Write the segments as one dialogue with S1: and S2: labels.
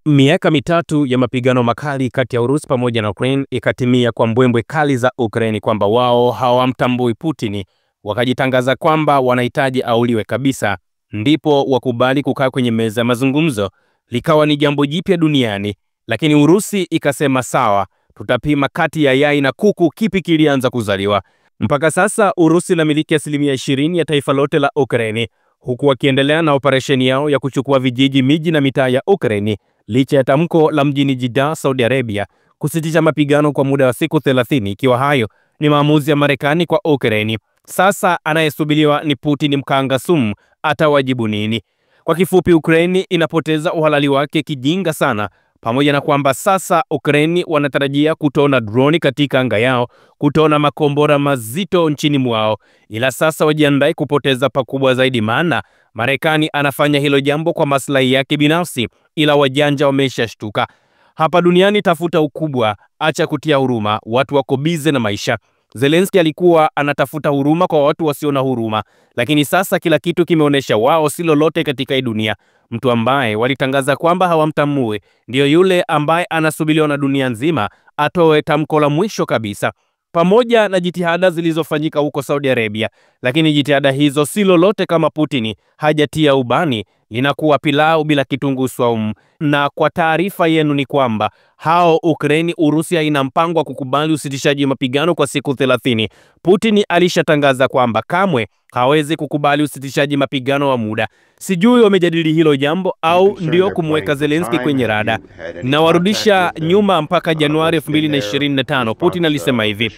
S1: Miaka mitatu ya mapigano makali kati ya Urusi pamoja na Ukraine ikatimia kwa mbwembwe kali za Ukraine kwamba wao hawamtambui Putin, wakajitangaza kwamba wanahitaji auliwe kabisa, ndipo wakubali kukaa kwenye meza ya mazungumzo. Likawa ni jambo jipya duniani, lakini Urusi ikasema sawa, tutapima kati ya yai na kuku kipi kilianza kuzaliwa. Mpaka sasa Urusi inamiliki 20% ya taifa lote la Ukraine, huku wakiendelea na operesheni yao ya kuchukua vijiji, miji na mitaa ya Ukraine, licha ya tamko la mjini Jeddah, Saudi Arabia, kusitisha mapigano kwa muda wa siku 30, ikiwa hayo ni maamuzi ya Marekani kwa Ukraine. Sasa anayesubiriwa ni Putin mkanga sumu, atawajibu nini? Kwa kifupi, Ukraine inapoteza uhalali wake kijinga sana, pamoja na kwamba sasa Ukraine wanatarajia kutona droni katika anga yao, kutona makombora mazito nchini mwao, ila sasa wajiandae kupoteza pakubwa zaidi, maana Marekani anafanya hilo jambo kwa maslahi yake binafsi, ila wajanja wameshashtuka. Hapa duniani tafuta ukubwa, acha kutia huruma, watu wako bize na maisha. Zelensky alikuwa anatafuta huruma kwa watu wasio na huruma, lakini sasa kila kitu kimeonesha wao si lolote katika hii dunia. Mtu ambaye walitangaza kwamba hawamtambui ndio yule ambaye anasubiriwa na dunia nzima atoe tamko la mwisho kabisa, pamoja na jitihada zilizofanyika huko Saudi Arabia. Lakini jitihada hizo si lolote kama Putin hajatia ubani, linakuwa pilau bila kitunguu swaumu. Na kwa taarifa yenu ni kwamba hao Ukraine, Urusi haina mpango wa kukubali usitishaji mapigano kwa siku 30. Putin alishatangaza kwamba kamwe hawezi kukubali usitishaji mapigano wa muda. Sijui wamejadili hilo jambo au ndio kumweka Zelensky kwenye rada. Na warudisha nyuma mpaka Januari 2025. Putin alisema hivi: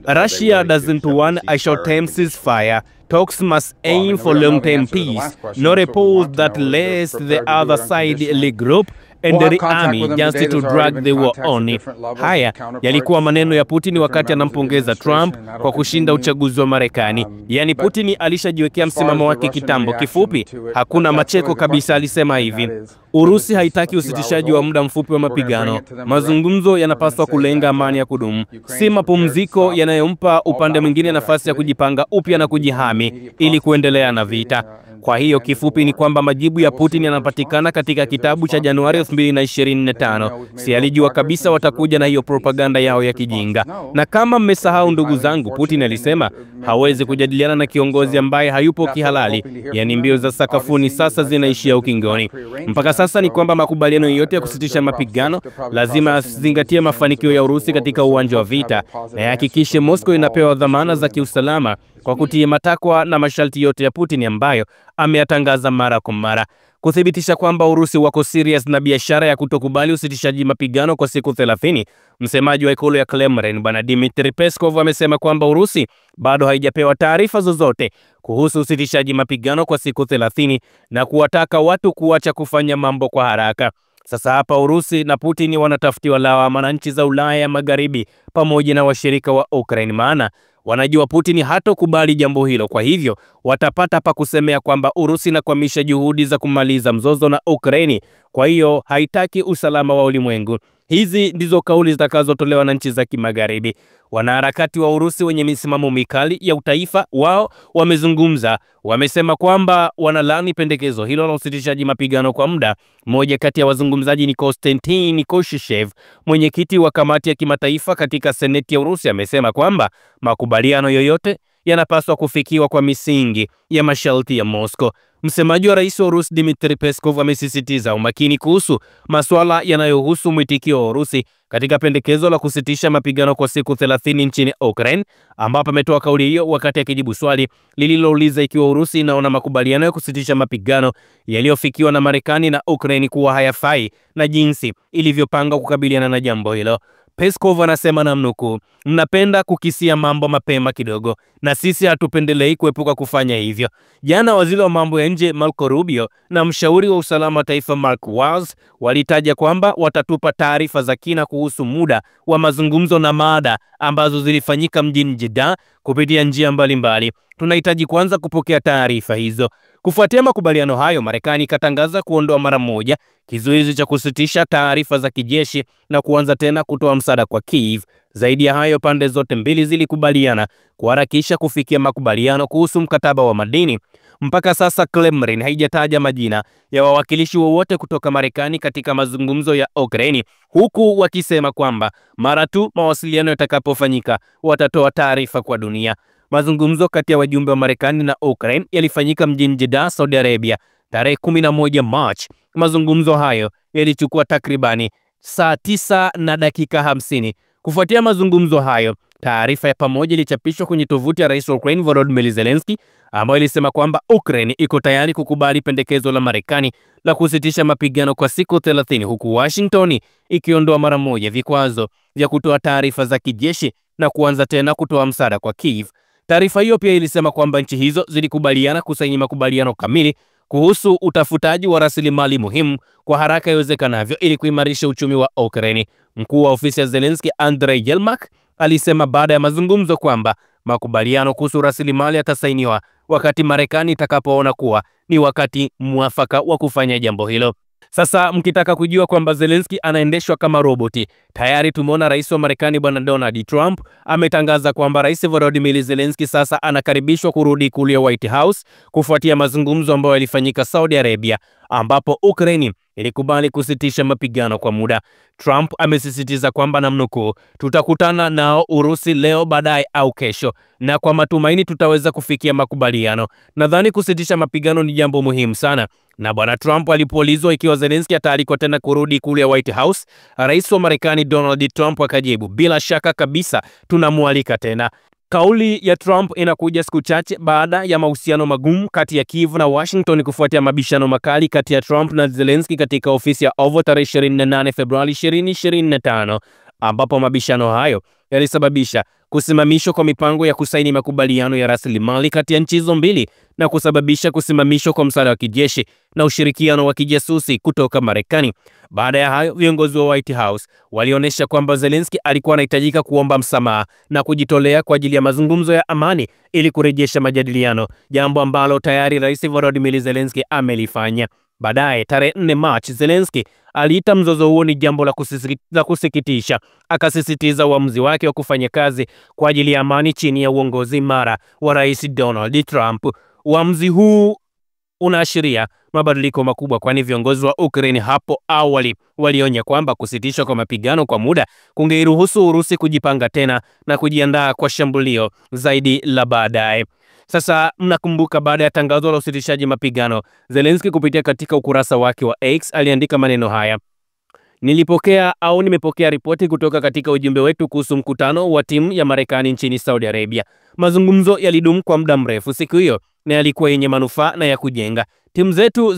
S1: Russia doesn't want a short-term ceasefire. Talks must aim for long-term peace, not a pause that lets the other side regroup and the army just to drag the war on. Haya yalikuwa maneno ya Putin wakati anampongeza Trump kwa kushinda uchaguzi wa Marekani. Yani Putin alishajiwekea msimamo wake kitambo. Kifupi, hakuna macheko kabisa. Alisema hivi: Urusi haitaki usitishaji wa muda mfupi wa mapigano. Mazungumzo yanapaswa kulenga amani ya kudumu, si mapumziko yanayompa upande mwingine nafasi ya kujipanga upya na kujihami ili kuendelea na vita. Kwa hiyo kifupi ni kwamba majibu ya Putin yanapatikana katika kitabu cha Januari 2025. Si alijua kabisa watakuja na hiyo propaganda yao ya kijinga. Na kama mmesahau ndugu zangu, Putin alisema hawezi kujadiliana na kiongozi ambaye hayupo kihalali. Yani mbio za sakafuni sasa zinaishia ukingoni. Mpaka sasa ni kwamba makubaliano yote ya kusitisha mapigano lazima azingatie mafanikio ya Urusi katika uwanja wa vita na yahakikishe Moscow inapewa dhamana za kiusalama kwa kutia matakwa na masharti yote ya Putin ambayo ameyatangaza mara kwa mara. Kuthibitisha kwamba Urusi wako serious na biashara ya kutokubali usitishaji mapigano kwa siku 30, msemaji wa ikulu ya Kremlin Bwana Dmitry Peskov amesema kwamba Urusi bado haijapewa taarifa zozote kuhusu usitishaji mapigano kwa siku 30 na kuwataka watu kuacha kufanya mambo kwa haraka. Sasa hapa Urusi na Putin wanatafutiwa lawama na nchi za Ulaya ya Magharibi pamoja na washirika wa Ukraine, maana wanajua Putin hatokubali jambo hilo. Kwa hivyo watapata pa kusemea kwamba Urusi inakwamisha juhudi za kumaliza mzozo na Ukraine, kwa hiyo haitaki usalama wa ulimwengu. Hizi ndizo kauli zitakazotolewa na nchi za kimagharibi. Wanaharakati wa Urusi wenye misimamo mikali ya utaifa wao wamezungumza, wamesema kwamba wanalani pendekezo hilo la usitishaji mapigano kwa muda. Mmoja kati ya wazungumzaji ni Konstantin Koshchev, mwenyekiti wa kamati ya kimataifa katika seneti ya Urusi, amesema kwamba makubaliano yoyote yanapaswa kufikiwa kwa misingi ya masharti ya Moscow. Msemaji wa rais wa Urusi Dmitry Peskov amesisitiza umakini kuhusu masuala yanayohusu mwitikio wa Urusi katika pendekezo la kusitisha mapigano kwa siku 30 nchini Ukraine, ambapo ametoa kauli hiyo wakati akijibu swali lililouliza ikiwa Urusi inaona makubaliano ya kusitisha mapigano yaliyofikiwa na Marekani na Ukraine kuwa hayafai na jinsi ilivyopanga kukabiliana na jambo hilo. Peskov anasema namnukuu, mnapenda kukisia mambo mapema kidogo, na sisi hatupendelei kuepuka kufanya hivyo. Jana waziri wa mambo ya nje Marco Rubio na mshauri wa usalama wa taifa Mark Waltz walitaja kwamba watatupa taarifa za kina kuhusu muda wa mazungumzo na mada ambazo zilifanyika mjini Jeddah kupitia njia mbalimbali. Tunahitaji kwanza kupokea taarifa hizo. Kufuatia makubaliano hayo, Marekani ikatangaza kuondoa mara moja kizuizi cha kusitisha taarifa za kijeshi na kuanza tena kutoa msaada kwa Kiev. Zaidi ya hayo, pande zote mbili zilikubaliana kuharakisha kufikia makubaliano kuhusu mkataba wa madini. Mpaka sasa Kremlin haijataja majina ya wawakilishi wowote kutoka Marekani katika mazungumzo ya Ukraine, huku wakisema kwamba mara tu mawasiliano yatakapofanyika watatoa taarifa kwa dunia. Mazungumzo kati ya wajumbe wa Marekani na Ukraine yalifanyika mjini Jeddah, Saudi Arabia, tarehe 11 March. Mazungumzo hayo yalichukua takribani saa 9 na dakika 50. Kufuatia mazungumzo hayo, taarifa ya pamoja ilichapishwa kwenye tovuti ya Rais wa Ukraine Volodymyr Zelensky, ambayo ilisema kwamba Ukraine iko tayari kukubali pendekezo la Marekani la kusitisha mapigano kwa siku 30, huku Washington ikiondoa mara moja vikwazo vya kutoa taarifa za kijeshi na kuanza tena kutoa msaada kwa Kiev. Taarifa hiyo pia ilisema kwamba nchi hizo zilikubaliana kusaini makubaliano kamili kuhusu utafutaji wa rasilimali muhimu kwa haraka iwezekanavyo ili kuimarisha uchumi wa Ukraine. Mkuu wa ofisi ya Zelensky, Andrei Yermak, alisema baada ya mazungumzo kwamba makubaliano kuhusu rasilimali yatasainiwa wakati Marekani itakapoona kuwa ni wakati mwafaka wa kufanya jambo hilo. Sasa mkitaka kujua kwamba Zelensky anaendeshwa kama roboti, tayari tumeona rais wa Marekani Bwana Donald Trump ametangaza kwamba Rais Volodymyr Zelensky sasa anakaribishwa kurudi ikulu ya White House kufuatia mazungumzo ambayo yalifanyika Saudi Arabia, ambapo Ukraine ilikubali kusitisha mapigano kwa muda. Trump amesisitiza kwamba, namnukuu, tutakutana nao Urusi leo, baadaye au kesho, na kwa matumaini tutaweza kufikia makubaliano. Nadhani kusitisha mapigano ni jambo muhimu sana. Na Bwana Trump alipoulizwa ikiwa Zelensky ataalikwa tena kurudi ikulu ya White House, rais wa Marekani Donald Trump akajibu, bila shaka kabisa tunamualika tena. Kauli ya Trump inakuja siku chache baada ya mahusiano magumu kati ya Kiev na Washington kufuatia mabishano makali kati ya Trump na Zelensky katika ofisi ya Oval tarehe 28 Februari 2025, ambapo mabishano hayo yalisababisha kusimamishwa kwa mipango ya kusaini makubaliano ya rasilimali kati ya nchi hizo mbili na kusababisha kusimamishwa kwa msaada wa kijeshi na ushirikiano wa kijasusi kutoka Marekani. Baada ya hayo, viongozi wa White House walionyesha kwamba Zelensky alikuwa anahitajika kuomba msamaha na kujitolea kwa ajili ya mazungumzo ya amani ili kurejesha majadiliano, jambo ambalo tayari Rais Volodymyr Zelensky amelifanya. Baadaye tarehe 4 March, Zelensky aliita mzozo huo ni jambo la kusikitisha, akasisitiza uamuzi wake wa kufanya kazi kwa ajili ya amani chini ya uongozi imara wa Rais Donald Trump. Uamuzi huu unaashiria mabadiliko makubwa, kwani viongozi wa Ukraine hapo awali walionya kwamba kusitishwa kwa mapigano kwa muda kungeiruhusu Urusi kujipanga tena na kujiandaa kwa shambulio zaidi la baadaye. Sasa mnakumbuka, baada ya tangazo la usitishaji mapigano, Zelensky kupitia katika ukurasa wake wa X aliandika maneno haya: nimepokea ripoti kutoka katika ujumbe wetu kuhusu mkutano wa timu ya Marekani nchini Saudi Arabia. Mazungumzo yalidumu kwa muda mrefu siku hiyo na yalikuwa yenye manufaa na ya kujenga. Timu zetu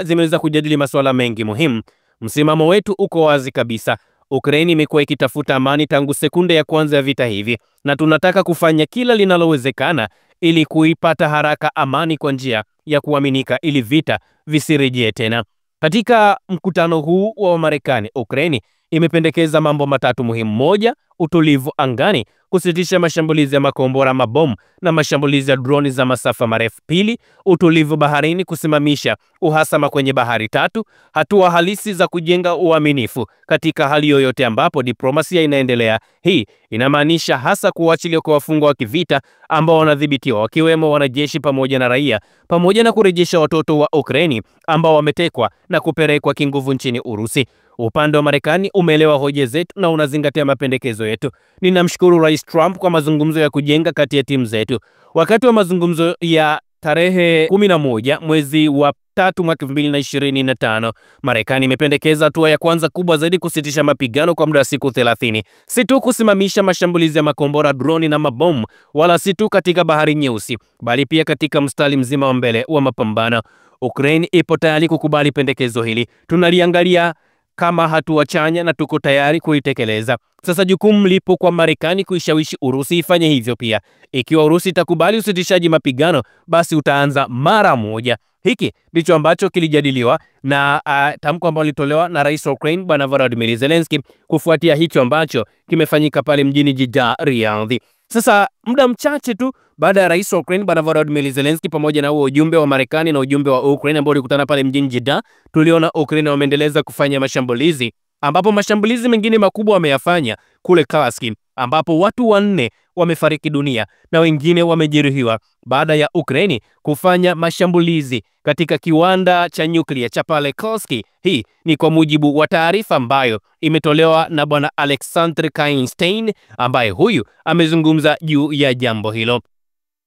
S1: zimeweza kujadili masuala mengi muhimu. Msimamo wetu uko wazi kabisa. Ukraine imekuwa ikitafuta amani tangu sekunde ya kwanza ya vita hivi, na tunataka kufanya kila linalowezekana ili kuipata haraka amani kwa njia ya kuaminika ili vita visirejee tena. Katika mkutano huu wa Marekani, Ukraine imependekeza mambo matatu muhimu: moja, utulivu angani, kusitisha mashambulizi ya makombora, mabomu na mashambulizi ya droni za masafa marefu; pili, utulivu baharini, kusimamisha uhasama kwenye bahari; tatu, hatua halisi za kujenga uaminifu katika hali yoyote ambapo diplomasia inaendelea. Hii inamaanisha hasa kuachilia kwa wafungwa wa kivita ambao wanadhibitiwa, wakiwemo wanajeshi pamoja na raia, pamoja na kurejesha watoto wa Ukraine ambao wametekwa na kupelekwa kinguvu nchini Urusi. Upande wa Marekani umeelewa hoja zetu na unazingatia mapendekezo yetu. Ninamshukuru Rais Trump kwa mazungumzo ya kujenga kati ya timu zetu. Wakati wa mazungumzo ya tarehe 11 mwezi wa 3 mwaka 2025, Marekani imependekeza hatua ya kwanza kubwa zaidi kusitisha mapigano kwa muda wa siku 30. Si tu kusimamisha mashambulizi ya makombora, droni na mabomu, wala si tu katika Bahari Nyeusi, bali pia katika mstari mzima wa mbele wa mapambano. Ukraine ipo tayari kukubali pendekezo hili. Tunaliangalia kama hatua chanya na tuko tayari kuitekeleza. Sasa jukumu lipo kwa Marekani kuishawishi Urusi ifanye hivyo pia. Ikiwa Urusi itakubali usitishaji mapigano, basi utaanza mara moja. Hiki ndicho ambacho kilijadiliwa na tamko ambalo lilitolewa na Rais wa Ukraine Bwana Volodymyr Zelensky kufuatia hicho ambacho kimefanyika pale mjini Jeddah, Riyadh. Sasa muda mchache tu baada ya Rais wa Ukraine Bwana Volodymyr Zelensky pamoja na huo ujumbe wa Marekani na ujumbe wa Ukraine ambao ulikutana pale mjini Jeddah, tuliona Ukraine wameendeleza kufanya mashambulizi ambapo mashambulizi mengine makubwa wameyafanya kule Kursk, ambapo watu 4 wamefariki dunia na wengine wamejeruhiwa baada ya Ukraini kufanya mashambulizi katika kiwanda cha nyuklia cha pale Kursk. Hii ni kwa mujibu wa taarifa ambayo imetolewa na bwana Alexander Kainstein, ambaye huyu amezungumza juu ya jambo hilo.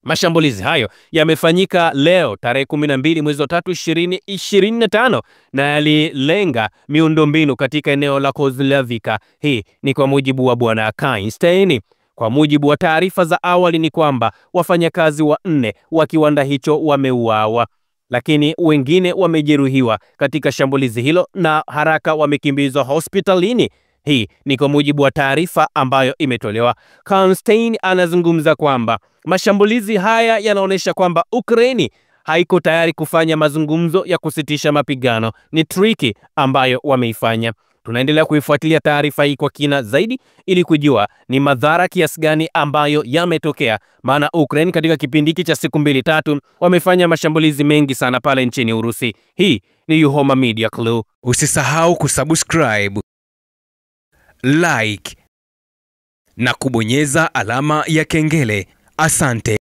S1: Mashambulizi hayo yamefanyika leo tarehe 12 mwezi wa 3 2025 na yalilenga miundombinu katika eneo la Kozlovka. Hii ni kwa mujibu wa bwana Kainstein. Kwa mujibu wa taarifa za awali ni kwamba wafanyakazi 4 wa kiwanda hicho wameuawa, lakini wengine wamejeruhiwa katika shambulizi hilo na haraka wamekimbizwa hospitalini. Hii ni kwa mujibu wa taarifa ambayo imetolewa. Kainstein anazungumza kwamba mashambulizi haya yanaonyesha kwamba Ukraini haiko tayari kufanya mazungumzo ya kusitisha mapigano. Ni triki ambayo wameifanya. Tunaendelea kuifuatilia taarifa hii kwa kina zaidi ili kujua ni madhara kiasi gani ambayo yametokea, maana Ukraine katika kipindi hiki cha siku 2-3 wamefanya mashambulizi mengi sana pale nchini Urusi. Hii ni Yuhoma Media Clue.
S2: Usisahau kusubscribe, like na kubonyeza alama ya kengele. Asante.